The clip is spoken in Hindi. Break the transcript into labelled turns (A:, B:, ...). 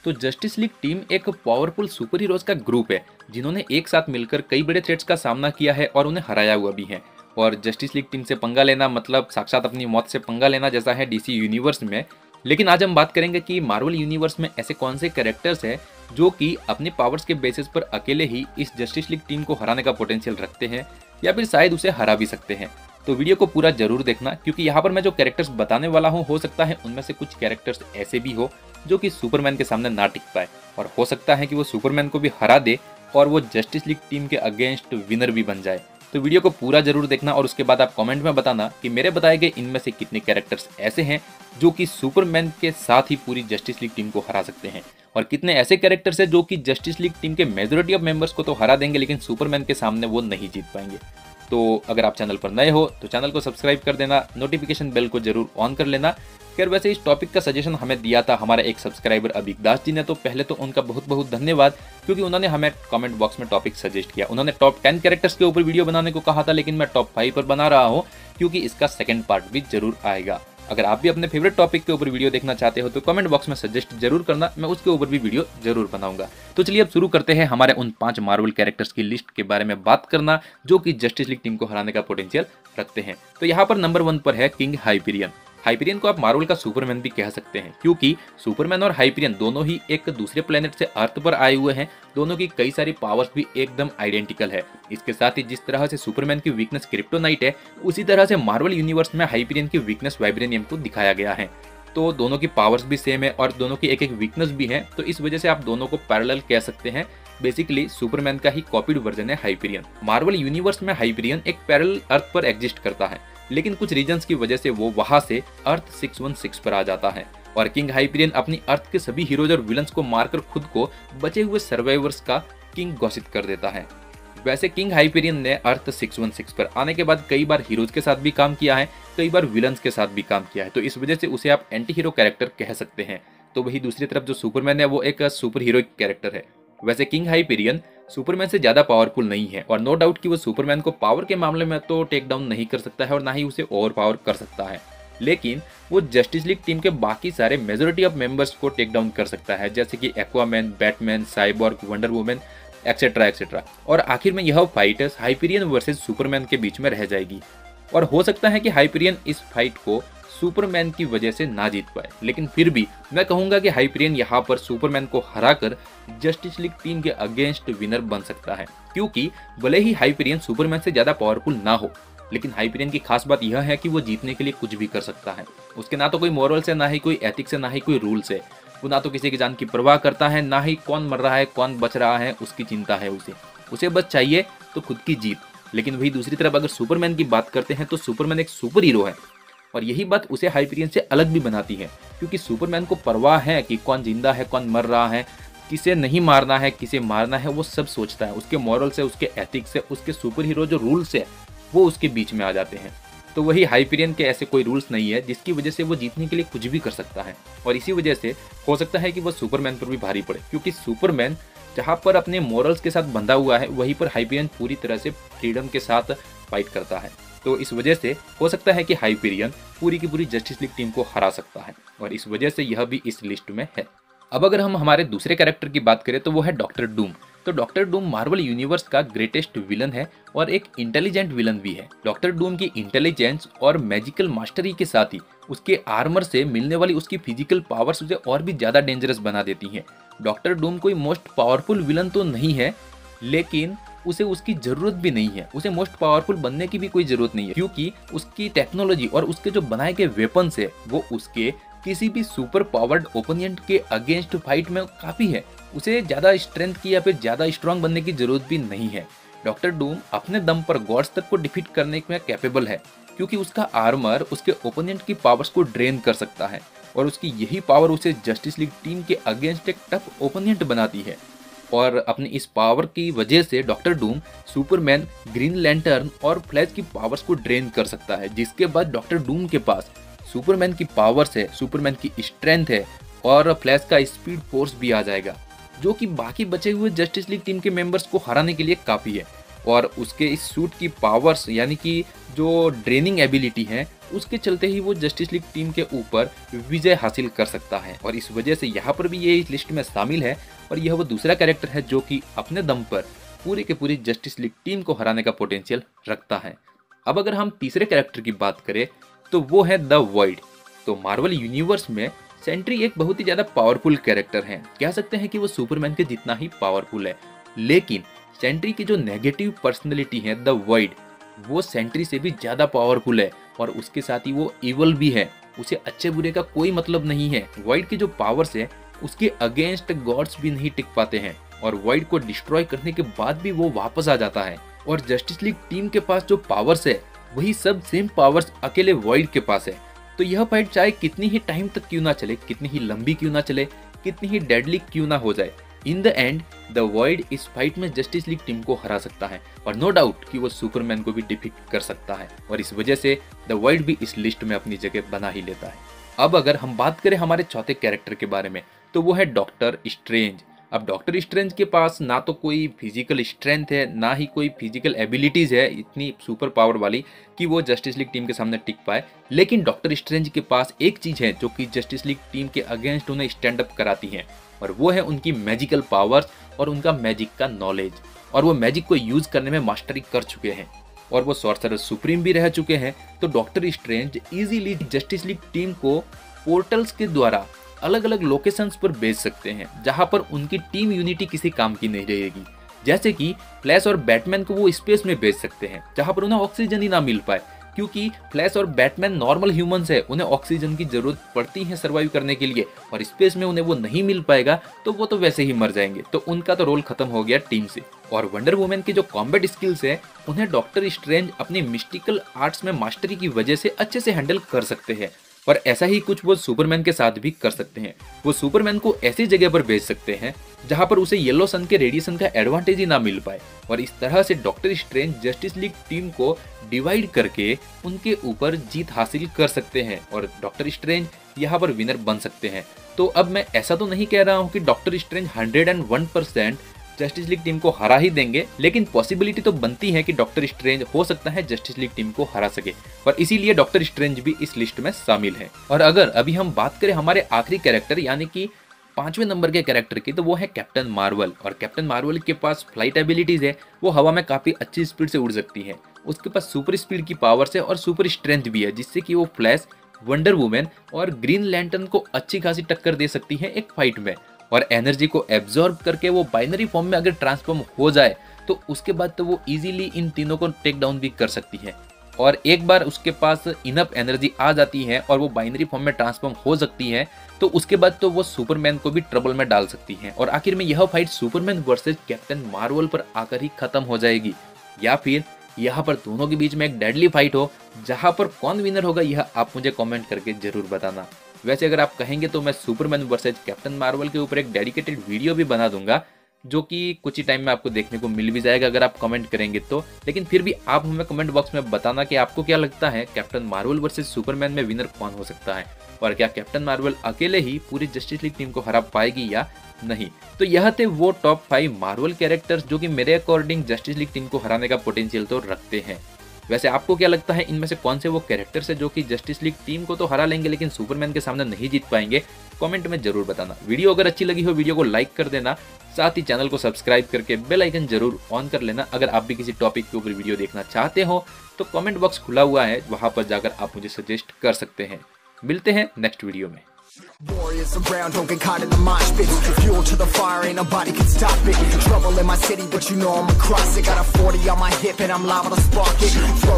A: तो जस्टिस लीग टीम एक पावरफुल सुपर हीरोज का ग्रुप है जिन्होंने एक साथ मिलकर कई बड़े थ्रेट्स का सामना किया है और उन्हें हराया हुआ भी है। और जस्टिस लीग टीम से पंगा लेना मतलब साक्षात अपनी मौत से पंगा लेना जैसा है डीसी यूनिवर्स में। लेकिन आज हम बात करेंगे कि मार्वल यूनिवर्स में ऐसे कौन से कैरेक्टर्स हैं जो कि अपने पावर्स के बेसिस पर अकेले ही इस जस्टिस लीग टीम को हराने का पोटेंशियल रखते हैं या फिर शायद उसे हरा भी सकते हैं। तो वीडियो को पूरा जरूर देखना, क्योंकि यहाँ पर मैं जो कैरेक्टर्स बताने वाला हूँ हो सकता है उनमें से कुछ कैरेक्टर्स ऐसे भी हो जो कि सुपरमैन के सामने ना टिक पाए, और हो सकता है कि वो सुपरमैन को भी हरा दे और वो जस्टिस लीग टीम के अगेंस्ट विनर भी बन जाए। तो वीडियो को पूरा जरूर देखना और उसके बाद आप कमेंट में बताना कि मेरे बताए गए इनमें से कितने कैरेक्टर्स ऐसे हैं जो कि सुपरमैन के साथ ही पूरी जस्टिस लीग टीम को हरा सकते हैं, और कितने ऐसे कैरेक्टर्स हैं जो कि जस्टिस लीग टीम के मेजॉरिटी ऑफ मेंबर्स को तो हरा देंगे लेकिन सुपरमैन के सामने वो नहीं जीत पाएंगे। तो अगर आप चैनल पर नए हो तो चैनल को सब्सक्राइब कर देना, नोटिफिकेशन बेल को जरूर ऑन कर लेना। खैर वैसे इस टॉपिक का सजेशन हमें दिया था हमारे एक सब्सक्राइबर अभिक दास जी ने, तो पहले तो उनका बहुत बहुत धन्यवाद, क्योंकि उन्होंने हमें कमेंट बॉक्स में टॉपिक सजेस्ट किया। उन्होंने टॉप 10 कैरेक्टर्स के ऊपर वीडियो बनाने को कहा था, लेकिन मैं टॉप 5 पर बना रहा हूँ क्योंकि इसका सेकंड पार्ट भी जरूर आएगा। अगर आप भी अपने फेवरेट टॉपिक के ऊपर वीडियो देखना चाहते हो तो कमेंट बॉक्स में सजेस्ट जरूर करना, मैं उसके ऊपर भी वीडियो जरूर बनाऊंगा। तो चलिए अब शुरू करते हैं हमारे उन 5 मार्वल कैरेक्टर्स की लिस्ट के बारे में बात करना जो कि जस्टिस लीग टीम को हराने का पोटेंशियल रखते हैं। तो यहाँ पर नंबर 1 पर है किंग हाइपरियन। हाइपरियन को आप मार्वल का सुपरमैन भी कह सकते हैं, क्योंकि सुपरमैन और हाइपरियन दोनों ही एक दूसरे प्लेनेट से अर्थ पर आए हुए हैं। दोनों की कई सारी पावर्स भी एकदम आइडेंटिकल है। इसके साथ ही जिस तरह से सुपरमैन की वीकनेस क्रिप्टोनाइट है, उसी तरह से मार्वल यूनिवर्स में हाइपरियन की वीकनेस वाइब्रेनियम को दिखाया गया है। तो दोनों की पावर्स भी सेम है और दोनों की एक एक वीकनेस भी है, तो इस वजह से आप दोनों को पैरेलल कह सकते हैं। बेसिकली सुपरमैन का ही कॉपीड वर्जन है हाइपरियन। मार्वल यूनिवर्स में हाइपरियन एक पैरेलल अर्थ पर एग्जिस्ट करता है, लेकिन कुछ रीजंस की वजह से वो वहां से अर्थ 616 पर आ जाता है, और किंग हाइपरियन अपनी अर्थ के सभी हीरोज और विलन्स को मारकर खुद को बचे हुए सर्वाइवर्स का किंग घोषित कर देता है। वैसे किंग हाइपरियन ने अर्थ 616 पर आने के बाद कई बार हीरोज के साथ भी काम किया है, कई बार विलन्स के साथ भी काम किया है, तो इस वजह से उसे आप एंटी हीरो कैरेक्टर कह सकते हैं। तो वही दूसरी तरफ जो सुपरमैन है वो एक सुपर हीरोइक कैरेक्टर है। वैसे किंग हाइपरियन सुपरमैन से ज्यादा पावरफुल नहीं है, और नो डाउट कि वो सुपरमैन को पावर के मामले में तो टेक डाउन नहीं कर सकता है और ना ही उसे ओवर पावर कर सकता है, लेकिन वो जस्टिस लीग टीम के बाकी सारे मेजॉरिटी ऑफ मेंबर्स को टेक डाउन कर सकता है, जैसे कि Aquaman, Batman, cyborg, wonder woman etcetera etcetera. और आखिर में यह फाइट हाइपरियन वर्सेस सुपरमैन के बीच में रह जाएगी, और हो सकता है कि हाइपरियन इस फाइट को सुपरमैन की वजह से ना जीत पाए, लेकिन फिर भी मैं कहूंगा कि हाइपरियन यहाँ पर सुपरमैन को हराकर जस्टिस लीग टीम के अगेंस्ट विनर बन सकता है। क्योंकि भले ही हाइपरियन सुपरमैन से ज्यादा पावरफुल ना हो, लेकिन हाइपरियन की खास बात यह है कि वो जीतने के लिए कुछ भी कर सकता है। उसके ना तो कोई मॉरल्स है, ना ही कोई एथिक्स है, ना ही कोई रूल्स है। वो ना तो किसी की जान की परवाह करता है, ना ही कौन मर रहा है कौन बच रहा है उसकी चिंता है उसे बस चाहिए तो खुद की जीत। लेकिन वही दूसरी तरफ अगर सुपरमैन की बात करते हैं तो सुपरमैन एक सुपर हीरो है, और यही बात उसे हाइपरियन से अलग भी बनाती है, क्योंकि सुपरमैन को परवाह है कि कौन जिंदा है कौन मर रहा है, किसे नहीं मारना है किसे मारना है, वो सब सोचता है। उसके मॉरल से, उसके एथिक्स से, उसके सुपर हीरो जो रूल्स है वो उसके बीच में आ जाते हैं। तो वही हाइपरियन के ऐसे कोई रूल्स नहीं है जिसकी वजह से वो जीतने के लिए कुछ भी कर सकता है, और इसी वजह से हो सकता है कि वो सुपरमैन पर भी भारी पड़े, क्योंकि सुपरमैन जहाँ पर अपने मॉरल्स के साथ बंधा हुआ है वहीं पर हाइपरियन पूरी तरह से फ्रीडम के साथ फाइट करता है। तो इस वजह से हो सकता है कि हाइपरियन पूरी की पूरी जस्टिस लीग टीम को हरा सकता है, और इस वजह से यह भी इस लिस्ट में है। अब अगर हम हमारे दूसरे कैरेक्टर की बात करें तो वो है डॉक्टर डूम। तो डॉक्टर डूम मार्वल यूनिवर्स का ग्रेटेस्ट विलन है और एक इंटेलिजेंट विलन भी है। डॉक्टर डूम की इंटेलिजेंस और मैजिकल मास्टरी के साथ ही उसके आर्मर से मिलने वाली उसकी फिजिकल पावर्स उसे और भी ज्यादा डेंजरस बना देती हैं। डॉक्टर डूम कोई मोस्ट पावरफुल विलन तो नहीं है, लेकिन उसे उसकी जरूरत भी नहीं है, उसे मोस्ट पावरफुल बनने की भी कोई जरूरत नहीं है, क्योंकि उसकी टेक्नोलॉजी और उसके जो बनाए गए वेपन्स है वो उसके किसी भी सुपर पावर्ड ओपोनेंट के अगेंस्ट फाइट में काफी है। उसे ज्यादा स्ट्रेंथ की या फिर ज्यादा स्ट्रांग बनने की जरूरत भी नहीं है। डॉक्टर डूम अपने दम पर गॉड्स तक को डिफीट करने में कैपेबल है, क्योंकि उसका आर्मर उसके ओपोनेंट की पावर्स को ड्रेन कर सकता है, और उसकी यही पावर उसे जस्टिस लीग टीम के अगेंस्ट एक टफ ओपोनेंट बनाती है। और अपनी इस पावर की वजह से doctor Doom Superman, green lantern और फ्लैश की पावर्स को ड्रेन कर सकता है, जिसके बाद डॉक्टर डूम के पास सुपरमैन की पावर्स है, सुपरमैन की स्ट्रेंथ है और फ्लैश का स्पीड फोर्स भी आ जाएगा, जो कि बाकी बचे हुए जस्टिस लीग टीम के मेंबर्स को हराने के लिए काफी है। और उसके इस सूट की पावर्स यानी कि जो ड्रेनिंग एबिलिटी है उसके चलते ही वो जस्टिस लीग टीम के ऊपर विजय हासिल कर सकता है और इस वजह से यहाँ पर भी ये इस लिस्ट में शामिल है और यह वो दूसरा कैरेक्टर है जो कि अपने दम पर पूरी के पूरी जस्टिस लीग टीम को हराने का पोटेंशियल रखता है। अब अगर हम तीसरे कैरेक्टर की बात करें तो वो है द वॉइड। तो मार्वल यूनिवर्स में सेंट्री एक बहुत ही ज़्यादा पावरफुल कैरेक्टर है, कह सकते हैं कि वो सुपरमैन के जितना ही पावरफुल है, लेकिन सेंट्री की जो नेगेटिव पर्सनैलिटी है द वॉइड, वो सेंट्री से भी ज़्यादा पावरफुल है और उसके साथ ही वो इवल भी है। उसे अच्छे बुरे का कोई मतलब नहीं है। वॉइड की जो पावर्स है उसके अगेंस्ट गॉड्स भी नहीं टिक पाते हैं और वॉइड को डिस्ट्रॉय करने के बाद भी वो वापस आ जाता है और जस्टिस लीग टीम के पास जो पावर्स है वही सब सेम पावर्स अकेले वॉइड के पास है। तो यह फाइट चाहे कितनी ही टाइम तक क्यों ना चले, कितनी ही लंबी क्यों ना चले, कितनी ही डेडली क्यों ना हो जाए, in the end the void इस फाइट में जस्टिस लीग टीम को हरा सकता है और नो डाउट कि वो सुपरमैन को भी डिफीट कर सकता है और इस वजह से द वॉइड भी इस लिस्ट में अपनी जगह बना ही लेता है। अब अगर हम बात करें हमारे चौथे कैरेक्टर के बारे में तो वो है डॉक्टर स्ट्रेंज। अब डॉक्टर स्ट्रेंज के पास ना तो कोई फिजिकल स्ट्रेंथ है ना ही कोई फिजिकल एबिलिटीज है इतनी सुपर पावर वाली कि वो जस्टिस लीग टीम के सामने टिक पाए, लेकिन डॉक्टर स्ट्रेंज के पास एक चीज है जो कि जस्टिस लीग टीम के अगेंस्ट उन्हें स्टैंड अप कराती है और वो है उनकी मैजिकल पावर्स और उनका मैजिक का नॉलेज। और वो मैजिक को यूज करने में मास्टरी कर चुके हैं और वो सॉर्सरर सुप्रीम भी रह चुके हैं। तो doctor strange easily justice league team को पोर्टल्स के द्वारा अलग अलग लोकेशंस पर भेज सकते हैं जहां पर उनकी टीम यूनिटी किसी काम की नहीं रहेगी। जैसे कि फ्लैश और बैटमैन को वो स्पेस में भेज सकते हैं जहां पर उन्हें ऑक्सीजन ही ना मिल पाए, क्योंकि फ्लैश और बैटमैन नॉर्मल ह्यूमंस है, उन्हें ऑक्सीजन की जरूरत पड़ती है सर्वाइव करने के लिए और स्पेस में उन्हें वो नहीं मिल पाएगा तो वो तो वैसे ही मर जाएंगे। तो उनका तो रोल खत्म हो गया टीम से। और वंडर वुमेन की जो कॉम्बैट स्किल्स है उन्हें डॉक्टर स्ट्रेंज अपनी मिस्टिकल आर्ट्स में मास्टरी की वजह से अच्छे से हैंडल कर सकते हैं और ऐसा ही कुछ वो सुपरमैन के साथ भी कर सकते हैं। वो सुपरमैन को ऐसी जगह पर भेज सकते हैं जहां पर उसे येलो सन के रेडिएशन का एडवांटेज ही ना मिल पाए और इस तरह से doctor strange justice league team को डिवाइड करके उनके ऊपर जीत हासिल कर सकते हैं और डॉक्टर स्ट्रेंज यहाँ पर विनर बन सकते हैं। तो अब मैं ऐसा तो नहीं कह रहा हूँ कि doctor strange 101% justice league team को हरा ही देंगे, लेकिन पॉसिबिलिटी तो बनती है कि डॉक्टर स्ट्रेंज हो सकता है जस्टिस लीग टीम को हरा सके और इसीलिए डॉक्टर स्ट्रेंज भी इस लिस्ट में शामिल है। और अगर अभी हम बात करें हमारे आखिरी कैरेक्टर यानी कि 5वें नंबर के कैरेक्टर की तो वो है कैप्टन मार्वल। और कैप्टन मार्वल के पास फ्लाइट एबिलिटीज है, वो हवा में काफी अच्छी स्पीड से उड़ सकती है, उसके पास सुपर स्पीड की पावर्स है और सुपर स्ट्रेंथ भी है जिससे कि वो फ्लैश, वंडर वुमेन और ग्रीन लैंटर्न को अच्छी खासी टक्कर दे सकती है एक फाइट में। और एनर्जी को एब्जॉर्ब करके वो बाइनरी फॉर्म में अगर ट्रांसफॉर्म हो जाए तो उसके बाद तो वो इजीली इन तीनों को टेक डाउन भी कर सकती है और एक बार उसके पास इनफ एनर्जी आ जाती है और वो बाइनरी फॉर्म में ट्रांसफॉर्म हो सकती है तो उसके बाद तो वो सुपरमैन को भी ट्रबल में डाल सकती है और आखिर में यह fight Superman versus captain Marvel पर आकर ही खत्म हो जाएगी या फिर यहाँ पर दोनों के बीच में एक डेडली फाइट हो जहाँ पर कौन विनर होगा यह आप मुझे कमेंट करके जरूर बताना। वैसे अगर आप कहेंगे तो मैं सुपरमैन वर्सेज कैप्टन मार्वल के ऊपर एक डेडिकेटेड वीडियो भी बना दूंगा जो कि कुछ ही टाइम में आपको देखने को मिल भी जाएगा अगर आप कमेंट करेंगे तो। लेकिन फिर भी आप हमें कमेंट बॉक्स में बताना कि आपको क्या लगता है कैप्टन मार्वल वर्सेज सुपरमैन में विनर कौन हो सकता है और क्या कैप्टन मार्वल अकेले ही पूरी जस्टिस लीग टीम को हरा पाएगी या नहीं। तो यह थे वो टॉप 5 मार्वल कैरेक्टर्स जो कि मेरे अकॉर्डिंग जस्टिस लीग टीम को हराने का पोटेंशियल तो रखते हैं। वैसे आपको क्या लगता है इनमें से कौन से वो कैरेक्टर्स है जो कि जस्टिस लीग टीम को तो हरा लेंगे लेकिन सुपरमैन के सामने नहीं जीत पाएंगे? कमेंट में जरूर बताना। वीडियो अगर अच्छी लगी हो वीडियो को लाइक कर देना, साथ ही चैनल को सब्सक्राइब करके बेल आइकन जरूर ऑन कर लेना। अगर आप भी किसी टॉपिक के ऊपर वीडियो देखना चाहते हो तो कमेंट बॉक्स खुला हुआ है, वहां पर जाकर आप मुझे सजेस्ट कर सकते हैं। मिलते हैं नेक्स्ट वीडियो में।
B: Warriors around, don't get caught in the mosh pit. Fuel to the fire, ain't nobody can stop it. Trouble in my city, but you know I'm across it. Got a 40 on my hip and I'm liable to spark it. Flow